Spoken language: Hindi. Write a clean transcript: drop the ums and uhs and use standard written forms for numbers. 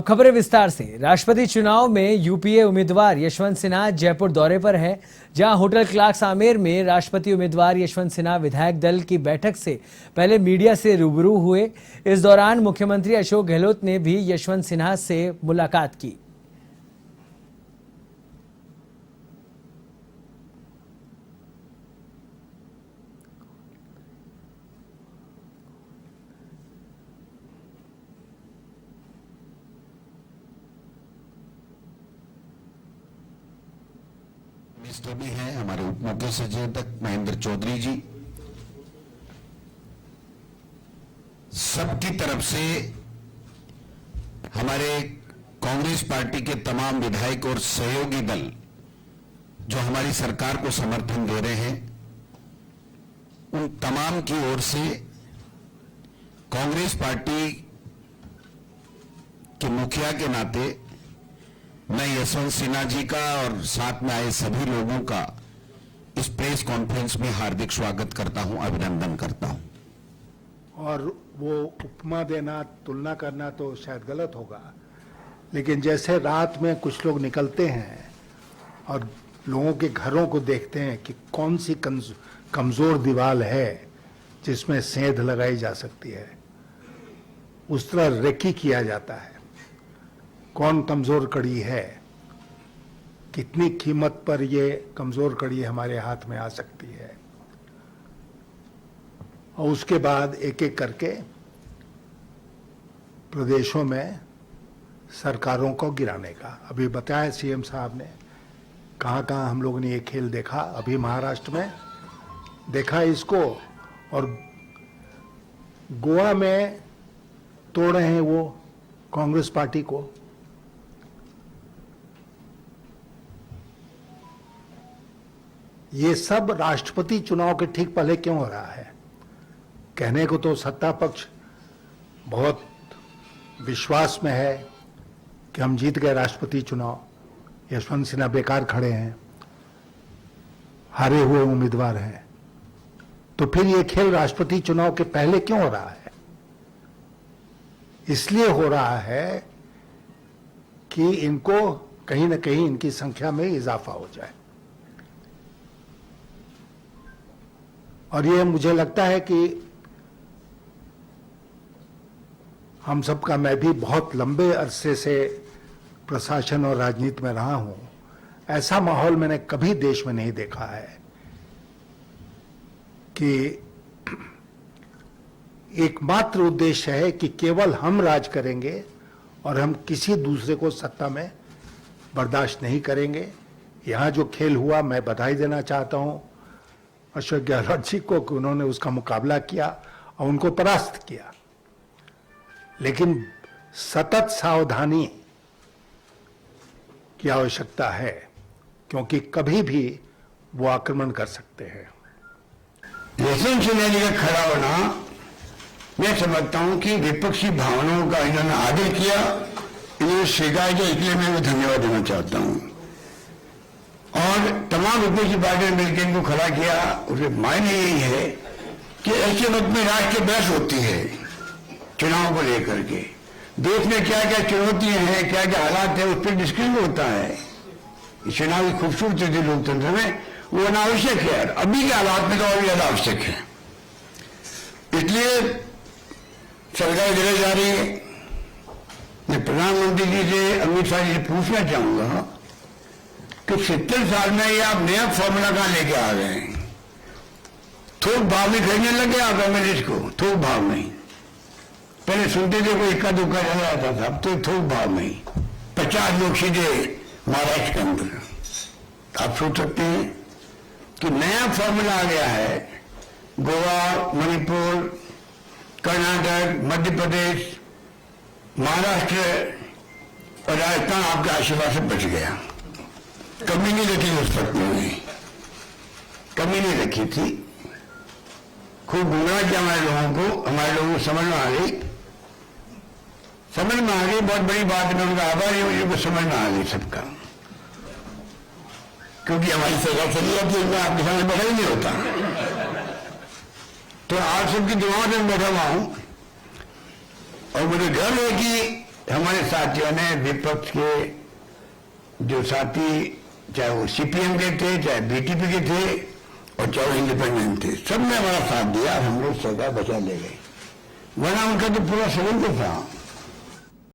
अब खबरें विस्तार से। राष्ट्रपति चुनाव में यूपीए उम्मीदवार यशवंत सिन्हा जयपुर दौरे पर है, जहां होटल क्लार्क्स आमेर में राष्ट्रपति उम्मीदवार यशवंत सिन्हा विधायक दल की बैठक से पहले मीडिया से रूबरू हुए। इस दौरान मुख्यमंत्री अशोक गहलोत ने भी यशवंत सिन्हा से मुलाकात की। मिनिस्टर भी हैं हमारे उप मुख्य सचेतक महेंद्र चौधरी जी, सबकी तरफ से हमारे कांग्रेस पार्टी के तमाम विधायक और सहयोगी दल जो हमारी सरकार को समर्थन दे रहे हैं, उन तमाम की ओर से कांग्रेस पार्टी के मुखिया के नाते मैं यशवंत सिन्हा जी का और साथ में आए सभी लोगों का इस प्रेस कॉन्फ्रेंस में हार्दिक स्वागत करता हूं, अभिनंदन करता हूं। और वो उपमा देना, तुलना करना तो शायद गलत होगा, लेकिन जैसे रात में कुछ लोग निकलते हैं और लोगों के घरों को देखते हैं कि कौन सी कमजोर दीवार है जिसमें सेंध लगाई जा सकती है, उस तरह रेकी किया जाता है। कौन कमजोर कड़ी है, कितनी कीमत पर ये कमजोर कड़ी हमारे हाथ में आ सकती है, और उसके बाद एक एक करके प्रदेशों में सरकारों को गिराने का। अभी बताया सीएम साहब ने कहाँ कहाँ हम लोगों ने ये खेल देखा। अभी महाराष्ट्र में देखा इसको, और गोवा में तोड़ रहे हैं वो कांग्रेस पार्टी को। ये सब राष्ट्रपति चुनाव के ठीक पहले क्यों हो रहा है? कहने को तो सत्ता पक्ष बहुत विश्वास में है कि हम जीत गए राष्ट्रपति चुनाव, यशवंत सिन्हा बेकार खड़े हैं, हारे हुए उम्मीदवार हैं, तो फिर ये खेल राष्ट्रपति चुनाव के पहले क्यों हो रहा है? इसलिए हो रहा है कि इनको कहीं ना कहीं इनकी संख्या में इजाफा हो जाए। और ये मुझे लगता है कि हम सबका, मैं भी बहुत लंबे अरसे से प्रशासन और राजनीति में रहा हूं, ऐसा माहौल मैंने कभी देश में नहीं देखा है कि एकमात्र उद्देश्य है कि केवल हम राज करेंगे और हम किसी दूसरे को सत्ता में बर्दाश्त नहीं करेंगे। यहां जो खेल हुआ, मैं बधाई देना चाहता हूं अशोक गहलोत जी को कि उन्होंने उसका मुकाबला किया और उनको परास्त किया, लेकिन सतत सावधानी की आवश्यकता है, क्योंकि कभी भी वो आक्रमण कर सकते हैं। यशवंत सिन्हा जी का खड़ा होना, मैं समझता हूं कि विपक्षी भावनाओं का इन्होंने आदर किया, इन्होंने स्वीकार किया, इसलिए मैं धन्यवाद देना चाहता हूं। और तमाम विपक्षी पार्टियों ने मिलकर इनको खड़ा किया। उसके मायने यही है कि ऐसे वक्त में राष्ट्र की बहस होती है चुनाव को लेकर के, देश में क्या क्या चुनौतियां हैं, क्या क्या हालात है, उस पर डिस्कशन होता है। चुनाव की खूबसूरती थी लोकतंत्र में, वो अनावश्यक है। अभी के हालात में तो और ज्यादा आवश्यक है। इसलिए सरकार गिरे जा रही है। मैं प्रधानमंत्री जी से, अमित शाह जी से पूछना चाहूंगा कि 70 साल में ये आप नया फॉर्मूला कहां लेके आ गए हैं? थोक भाव में खरीदने लगे आप कांग्रेस को, थोक भाव में। पहले सुनते थे कोई इक्का दुक्का चल जाता था, अब तो थोक भाव में 50 लोग सीधे महाराष्ट्र के अंदर। आप सोच सकते हैं कि नया फॉर्मूला आ गया है। गोवा, मणिपुर, कर्नाटक, मध्य प्रदेश, महाराष्ट्र और राजस्थान आपके आशीर्वाद से बच गया। कमी नहीं रखी उस वक्त में, कमी नहीं रखी थी। खूब गुमराह किया हमारे लोगों को समझ में आ गई, बहुत बड़ी बात है। मैं उनका आभारी हूं, मुझे समझ में आ गई सबका, क्योंकि हमारी सरकार चली जाती है, आपके सामने बैठा ही नहीं होता। तो आप सबकी दुआओं से बैठा हुआ हूं और मुझे गर्व है कि हमारे साथियों ने, विपक्ष के जो साथी, चाहे वो सीपीएम के थे, चाहे बीटीपी के थे और चाहे वो इंडिपेंडेंट थे, सबने हमारा साथ दिया। हम लोग सरकार बचा ले गए, वरना उनका तो पूरा षड्यंत्र था।